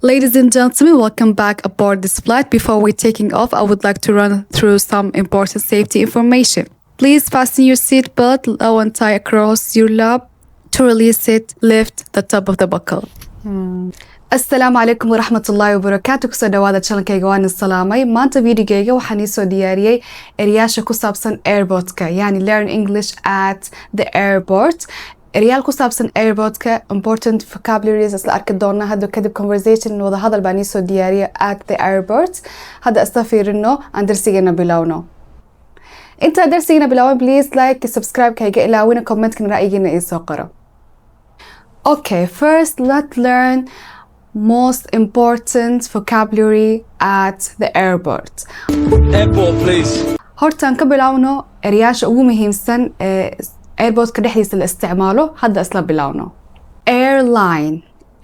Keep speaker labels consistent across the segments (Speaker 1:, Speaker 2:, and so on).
Speaker 1: Ladies and gentlemen, welcome back aboard this flight. Before we're taking off, I would like to run through some important safety information. Please fasten your seatbelt low and tie across your lap. To release it, lift the top of the buckle. السلام عليكم ورحمة الله وبركاته. kusoo dhawaada channelkayga waan salaamay. Maanta videogayga waxaan soo diyaariyay eryaasha ku saabsan airportka, yani learn English at the airport. eryaal ku saabsan airportka, important vocabularies isla arki doona hadda kadib conversation wada hadal baan soo diyaariyay at the airport. Hadda isla fiirino aan darsigeena bilowno. inta darsigeena bilowno please like, subscribe kayga ilaawina comment-kan ra'yigiina ii soo qoro. Okay, first let's learn most important vocabulary at the airport.
Speaker 2: Airport, please.
Speaker 1: hortaan ka bilowno eryaasha ugu muhiimsan airportka dhexdiisa la isticmaalo. hadda isla bilowno.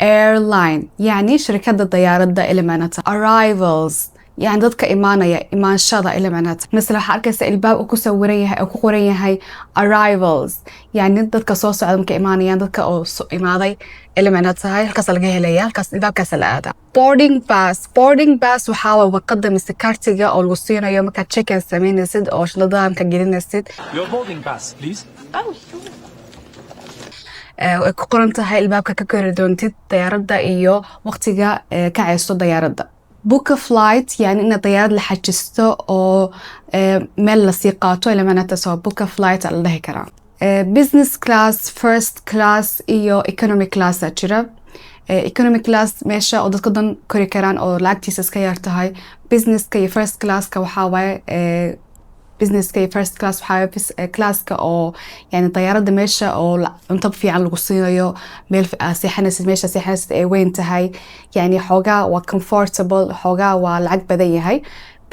Speaker 1: airline yani shirkadda diyaaradda ilmanata. arrivals يعني dadka imaanaya imaanshada ilmanata. مثلا waxa arkaysa albaab uu ku sawiran yahay oo ku qoran yahay arrivals, yani dadka soo socda markay imaanayaan, dadka oo imaaday ilmanata halkaas laga helaya, halkaas albaabkaas la aada. boarding pass waxa waa warqadda mise kartiga oo lagu siinayo marka check-in sameynaysid oo shaqadaha ka gelinaysid.
Speaker 2: Your boarding pass, please.
Speaker 1: ay ku qoran tahay albaabka ka kori doontid diyaaradda iyo waqtiga ka ceysto diyaaradda. book a flight يعني إن الطيارة لحجزته أو مال لسيقاته إلى ما نتسوى book a flight على الله كرام. business class, first class إيو economic class أجرب. economic class ماشى أو دكتور كوري كران أو لاكتيسس كيارتهاي. business كي first class كوحاوي business كي first class وحاوي class كأو يعني طيارة دمشة أو انطب في عن القصيرة ميل سيحنس ماشى سيحنس وين تهاي يعني حوجا و comfortable حوجا والعقبة ذي هاي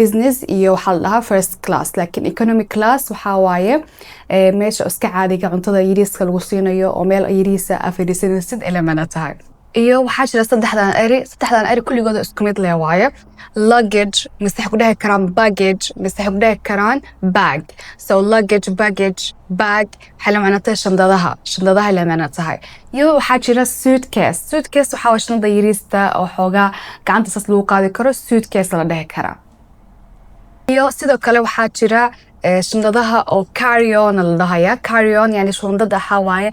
Speaker 1: business إيو حلها first class. لكن economic class وحاوي ماشى أسكع عادي عنطدا يريس كالقصيرة أو ميل يريسة أفريسين السد إلى ما نتهاي. iyo waxaa jira saddexdan eri kulligood isku mid leh waaye. luggage mise ku dhahay karaan baggage mise ku dhahay karaan bag. so luggage, baggage, bag xala macnaheedu shandadaha la macnaheedu. iyo waxaa jira suitcase waxa waa shandada yariista oo xoogaa gacanta saas lagu qaadi karo, suitcase la dhahay karaa. iyo sidoo kale waxaa jira shandadaha oo carry-on la dhahaya. carry-on yani shandada waxa waaye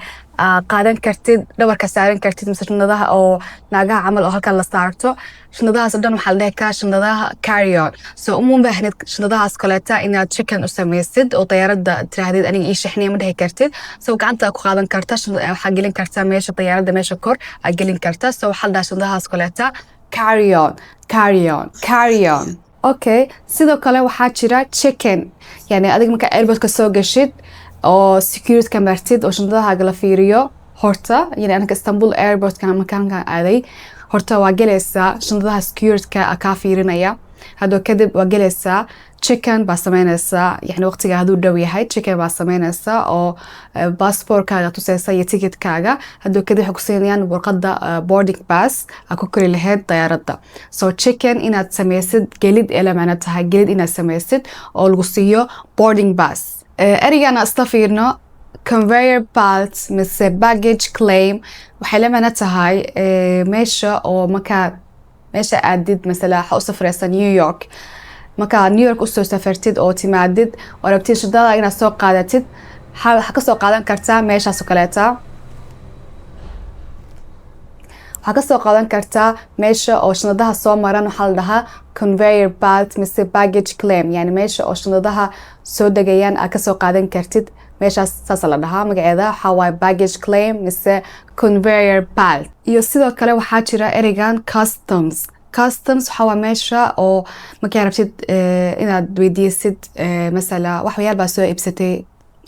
Speaker 1: qaadan kartid, dhabarka saaran kartid, mise shandadaha oo naagaha camal oo halkan la saarto. shandadahaas oo dhan waxaa la dhahay karaa shandadaha carry-on. so uma baahnid shandadahaas kaleeta inaad check-in u samaysid oo diyaaradda tiraahdid aniga ii shixniya ma dhihi kartid. so gacanta ku qaadan karta, waxaa gelin kartaa meesha diyaaradda meesha kor aad gelin kartaa. so waxaa la dhahaa shandadahaas kaleeta carry-on. okay, sidoo kale waxaa jira check-in yani adiga marka airportka soo gashid oo security ka martid oo shandadaha la fiiriyo horta. yani anaka Istanbul airport kan markaan aaday horta waa galaysaa shandadaha security ka fiirinaya. hadoo kadib waa galaysaa check-in baa sameynaysaa, yani waqtiga haduu dhow yahay check-in baa sameynaysaa oo passportkaaga tusaysa iyo ticketkaaga. hadoo kadib waxay ku siinayaan warqadda boarding pass ku kori lahayd diyaaradda. so check-in inaad sameysid gelid ila macna tahay gelid inaad sameysid oo lagu siiyo boarding pass. erigana isla fiirno conveyor belt mise baggage claim waxay la macna tahay meesha oo meesha aadid mesela waxa u safraysa New York. marka New York u soo safartid oo timaadid oo rabtid shadada inaad soo qaadatid waxa ka soo qaadan kartaa meeshaas oo kaleeta. waxa ka soo qaadan kartaa meesha oo shandadaha soo maran waxa la dhahaa conveyor belt mise baggage claim yani meesha oo shandadaha soo degayaan aad ka soo qaadan kartid meeshaas saas la dhahaa. magaceeda waxa waa baggage claim mise conveyor belt. iyo sidoo kale waxaa jira erigan customs waxa waa meesha oo markaa rabtid inaad weydiisid mesela waxyaal baa soo iibsatay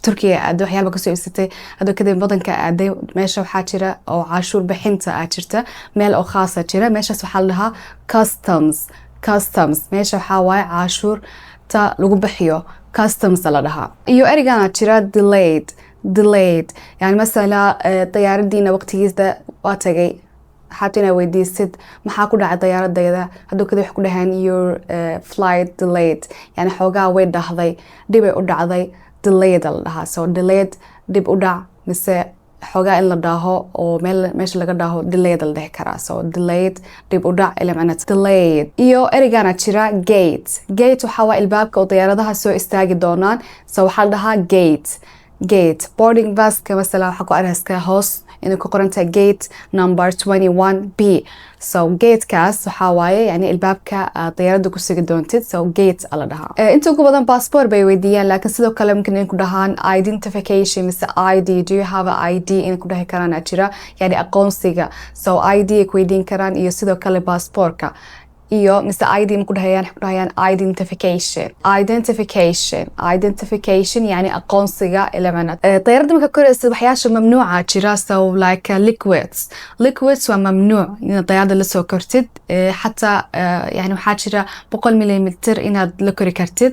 Speaker 1: Turkiya aad waxyaal baa ka soo iibsatay hadoo kadib wadanka aaday meesha waxaa jira oo cashuur bixinta jirta meel oo khaas jira meeshaas waxaa la dhahaa customs. meesha waxaa waaye cashuur ta lagu bixiyo customs la dhahaa. iyo erigana jira delayed yani mesela diyaaraddiina waqtigiisa waa tagay حتى إنا ويديست محاكو دع الطيارة دايدا هدو كده يحكو دهان your flight delayed يعني حوقا ويد دهضي ديب يقود دعضي delayed لها so delayed ديب قدع مسا xogaa in la dhaaho oo meesha laga dhaaho delayed la dhihi karaa. So delayed dib u dhac ila macna delayed. Iyo erigana jira gate. Gate waxa waa albaabka oo diyaaradaha soo istaagi doonaan. So waxa la dhahaa gate. Boarding bus ka mesela waxa ku arkaska hoos inuu ku qoran tahay gate number 21B. So gate kaas waxa waaye yani albaabka diyaarada ku sigi doontid. So gate ala dhahaa. Inta ugu badan passport bay weydiiyaan laakiin sidoo kale mumkin in ku dhahaan identification mise ID. Do you have an ID in ku dhahi karaan jira yani aqoonsiga. So ID ku weydiin karaan iyo sidoo kale passportka. iyo mise ID ku dhahayaan identification yani aqoonsiga ilamanad tayarada marka koraysa waxyaasha mamnuuca jira so like liquids waa mamnuuc in tayarada la soo kortid hatta yani waxa jira 100 mililitr inaad la kori kartid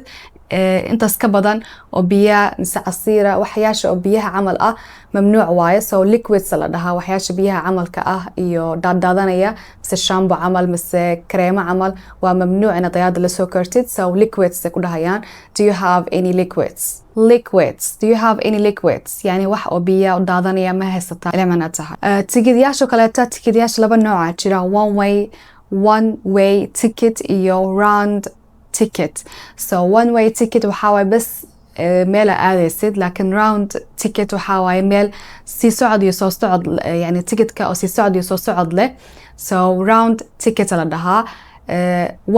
Speaker 1: intaas ka badan oo biyaha mise casiira waxyaasha oo biyaha camal ah mamnuuc waaye so liquids la dhahaa waxyaasha biyaha camalka ah iyo daadaadanaya mise shampoo camal mise kreema camal waa mamnuuc in tayarada la soo kortid so liquids ku dhahayaan do you have any liquids do you have any liquids yani wax oo biyaha daadanaya ma haysata ilaa tahay tigidyaasha kale tigidyaasha laba nooc jira one way ticket iyo round ticket so one way ticket waxa way bas meel aadaysid laakiin round ticket waxa way meel si socod iyo soo socod yani ticketka oo si socod iyo soo socod leh so round ticket la dhahaa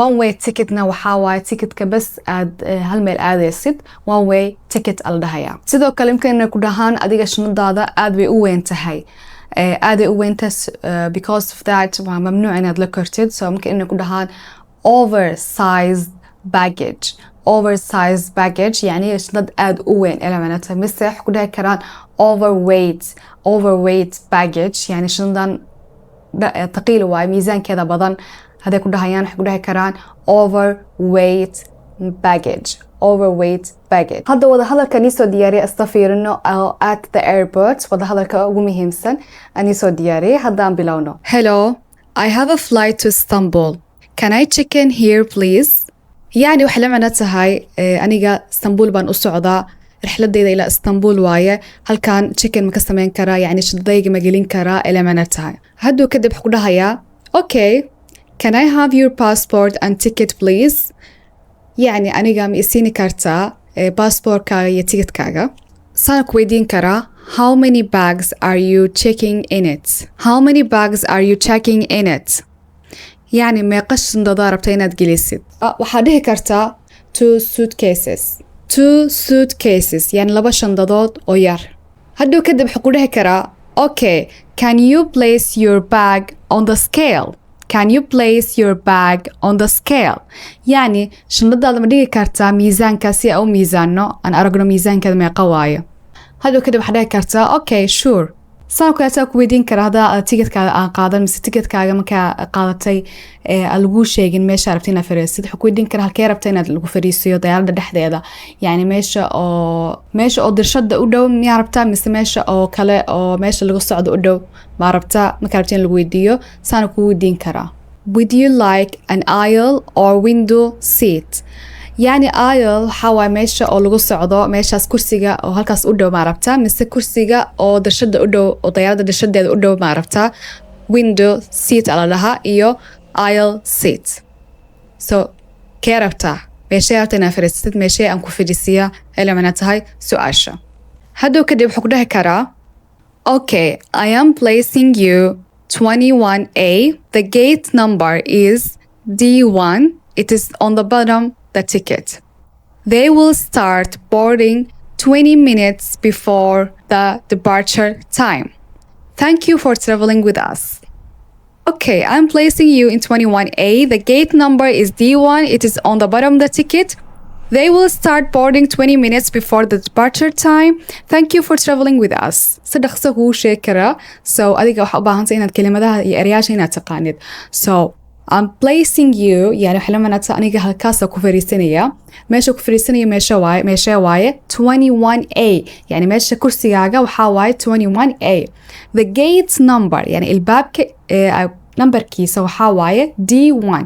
Speaker 1: one way ticketna waxa way ticketka bas aad hal meel aadaysid one way ticket la dhahaya sidoo kale imkaan ku dhahaan adiga shanadaada aad bay u weyn tahay aad ay u weyn tahay because of that waa mamnuuc inaad la kortid so imkaan ku dhahaan oversized baggage يعني شنطة آد وين إلا معناتها مسح كلها كران overweight baggage يعني شنطة ثقيلة واي ميزان كذا بدن هذا كلها يعني كلها كران overweight baggage هذا كنيسو دياري استفير إنه at the airport هذا كأقومي همسن أنيسو دياري هذا بلونه Hello I have a flight to Istanbul Can I check in here please يعني وحلا معناتها أنيقا اسطنبول بان أسعودا رحلة ديدا إلى اسطنبول وايا هل كان تشيكن مكسمين كرا يعني شدايق مقلين كرا إلى معناتها هدو كدب حقودها يا Okay Can I have your passport and ticket please يعني أنيقا ميسيني كارتا باسبور كاغا يا تيكت كاغا سانا كويدين كرا How many bags are you checking in it يعني ما يقش صندوق ربطين أتجلسيد waxaa dhihi kartaa two suitcases يعني laba shandadood oo yar hadduu kadib wuxuu dhihi karaa okay can you place your bag on the scale يعني shandadaada ma dhigi kartaa miisaanka si aan u miisaano aan aragno miisaankeeda meeqa waayo hadduu kadib waxaa dhihi kartaa okay sure saan ku ataa ku weydiin kara hadaa ticketkaaga aan qaadan mise ticketkaaga markaa qaadatay lagu sheegin meesha rabtay inaad fariisid wuxuu ku weydiin kara halkee rabtay inaad lagu fariisiyo diyaaradda dhexdeeda yani meesha oo dirshada u dhow miyaa rabtaa mise meesha oo kale oo meesha lagu socdo u dhow ma rabtaa markaa rabtay in lagu weydiiyo saan ku weydiin karaa would you like an aisle or window seat يعني aisle waxa waa meesha oo lagu socdo meeshaas kursiga oo halkaas u dhow ma rabtaa mise kursiga oo dirshada u dhow oo diyaaradda dirshadeeda u dhow ma rabtaa window seat ala laha iyo aisle seat so kee rabtaa meeshay rabtaa inaad fariisatid meeshay aan ku fadhiisiya ila macna tahay su'aasha hadduu kadib wuxuu ku dhahi karaa okay I am placing you 21A the gate number is D1 it is on the bottom the ticket. They will start boarding 20 minutes before the departure time. Thank you for traveling with us. Okay, I'm placing you in 21A. The gate number is D1. It is on the bottom of the ticket. They will start boarding 20 minutes before the departure time. Thank you for traveling with us. صدق هو شكرا. So أديك وحبا هنسى إن الكلمة ده يرياش هنا تقاند. So I'm placing you يعني حلما نتا أنيقا هالكاسة كفريسينية ماشا كفريسينية ماشا واي 21A يعني ماشا كرسياغا وحاواي 21A The gate number يعني الباب number كيسا وحاواي D1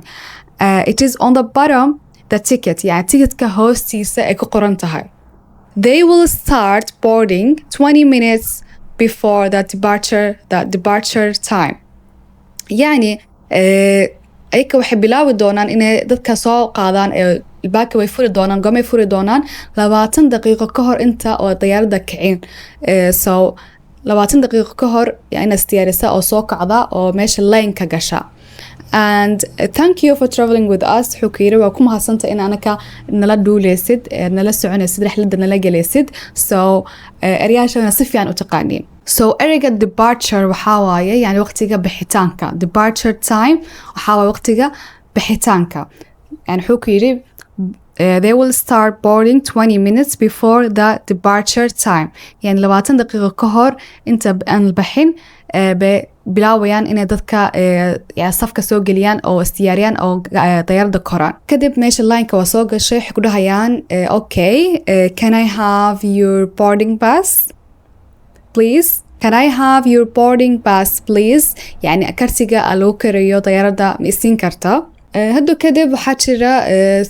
Speaker 1: It is on the bottom the ticket يعني ticket كهوستيسا اكو قرنتها They will start boarding 20 minutes before the departure time. يعني ayka waxay bilaabi doonaan inay dadka soo qaadaan albaabka way furi doonaan goomay furi doonaan 20 daqiiqo ka hor inta oo diyaaradda kicin. So 20 daqiiqo ka hor inaad istiyaarisa oo soo kacda oo meesha line ka gasha. And thank you for traveling with us. xukiyiri waa ku mahadsanta in anaka nala duuleysid nala soconaysid rixladda nala galeysid. So eryaashana si fiican u taqaaniin. So ereyga departure waxaa waaye yani waqtiga bixitaanka. Departure time waxaa waaye waqtiga bixitaanka. Yani xukiyiri they will start boarding 20 minutes before the departure time. يعني 20 دقيقة كهور انت بان البحين بلاويان إن dadka يعني صفكة soo geliyaan oo istiyaariyaan oo diyaaradda koraan. kadib meesha line-ka waa soo gashay waxay ku dhahayaan okay, can I have your boarding pass please? Can I have your boarding pass please? يعني kartiga loo karayo diyaaradda ma isiin kartaa. هادو كدب waxaa jira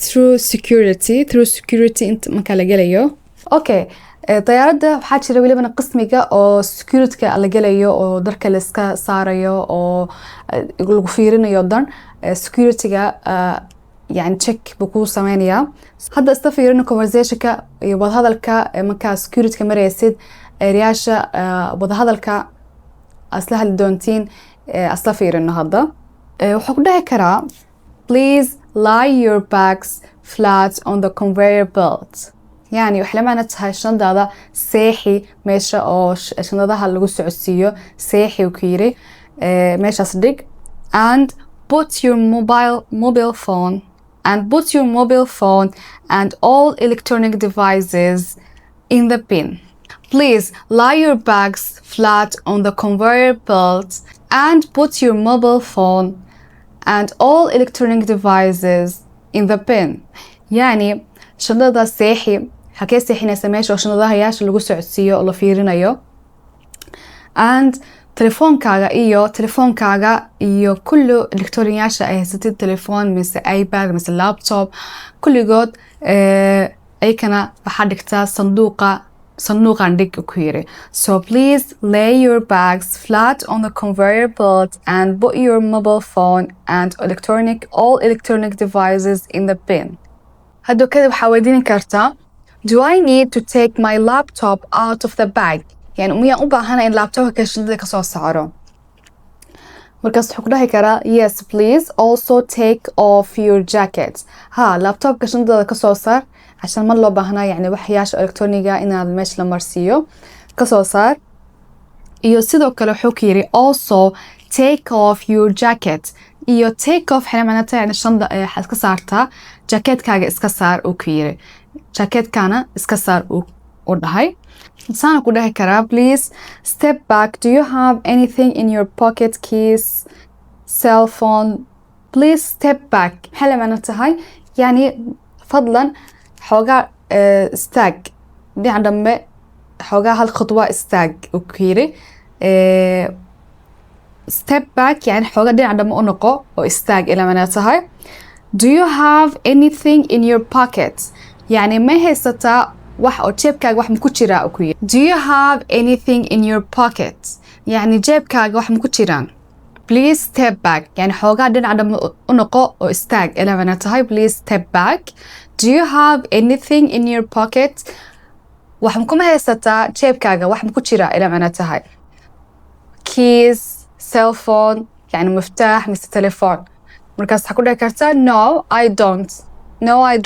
Speaker 1: through security inta marka la galayo. Okay, diyaaradda waxaa jira waliba qismiga oo security-ka la galayo oo darka la iska saarayo oo lagu fiirinayo dan security-ga yani check buu ku sameynaya. hadda iska fiirino conversation-ka iyo wada hadalka marka security-ka maraysid eryaasha wada hadalka asla hal doontiin asla fiirino hadda waxa ku dhahay karaa please lie your bags flat on the conveyor belt. يعني وحلا معناتها شنطة ساحي ماشى أو شنطها اللي جوه السيو ساحي وكيري ماشى صدق. and put your mobile phone and all electronic devices in the bin. Please lie your bags flat on the conveyor belt and put your mobile phone and all electronic devices in the bin. يعني شنطة ساحي حكي ساحينaysa meesha oo shandadahayaasha lagu socodsiiyo oo la fiirinayo. and telefoonkaaga iyo kullu elektrooniyaasha ay haysatid telefoon mise iPad mise laptop kulligood aykana waxaa dhigtaa sanduuqan dhig ku yiri. So please lay your bags flat on the conveyor belt and put your mobile phone and all electronic devices in the bin. هادو كده waxaa weydiin kartaa do I need to take my laptop out of the bag? يعني miyaan u baahana in laptopka shidada ka soo saaro. markaas wuxuu ku dhahi karaa yes please also take off your jacket. laptopka shidada ka soo saar عشان ما loo baahna يعني waxyaasha elektrooniga inaad meesha la marsiiyo ka soo saar. iyo sidoo kale wuxuu ku yiri also take off your jacket. iyo take off xina macnaheedu yani shanda waxaad ka saartaa jacketkaaga iska saar uu ku yiri. jacketkana iska saar uu dhahay. Sana ku dhahi karaa please step back, do you have anything in your pocket, keys, cell phone? Please step back حلا معناتها يعني فضلا حوجا استاج دي عندما حوجا هالخطوة استاج وكيري step back يعني حوجا دي عندما أنقو أو استاج إلى معناتها. do you have anything in your pocket يعني ما هي ستا wax oo jeebkaaga wax ma ku jiraa oo ku yiri. do you have anything in your pocket يعني jeebkaaga wax ma ku jiraan. please step back يعني xoogaa dhinaca u noqo oo istaag ilaa mana tahay please step back. do you have anything in your pocket wax ma kuma haysataa jeebkaaga wax ma ku jiraa ilaa mana tahay. keys, cell phone يعني مفتاح mise telephone. markaas waxaa ku dhahi kartaa no I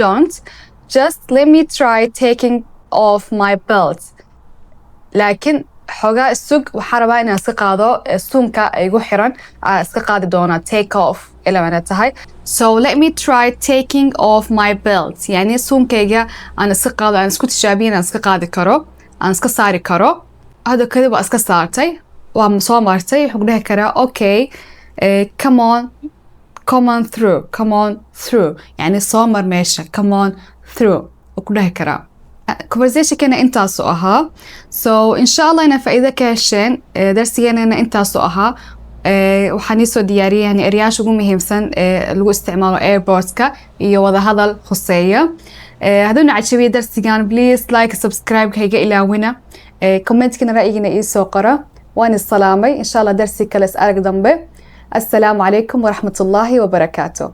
Speaker 1: don't just let me try taking off my belt. لكن حوجا السوق وحربا إن أسقاطه السونكا أيقو حران أسقاط دونا take off إلى معناتها. so let me try taking off my belt يعني سونكا يجا أنا أسقاط أنا سكوت شابين أنا أسقاط كرو أنا أسقصاري كرو هذا كذا بأسقصارتي ومصامرتي حقولها كرا okay come on through يعني صامر ماشي come on through وكلها كرا conversation كنا انتاسو أها. so إن شاء الله أنا فإذا كاشين درسي أنا انتاسو أها وحنيسو دياري يعني إرياش وقومي مهمسن لو استعمالو airports كا يوضا هذا الخصية. هذونا عجبي درسي كان بليز لايك سبسكرايب هيجا إلى ونا كومنتكنا رأينا إيسو قرأ وأنا السلامي إن شاء الله درسي كلاس أرق ضمبي. السلام عليكم ورحمة الله وبركاته.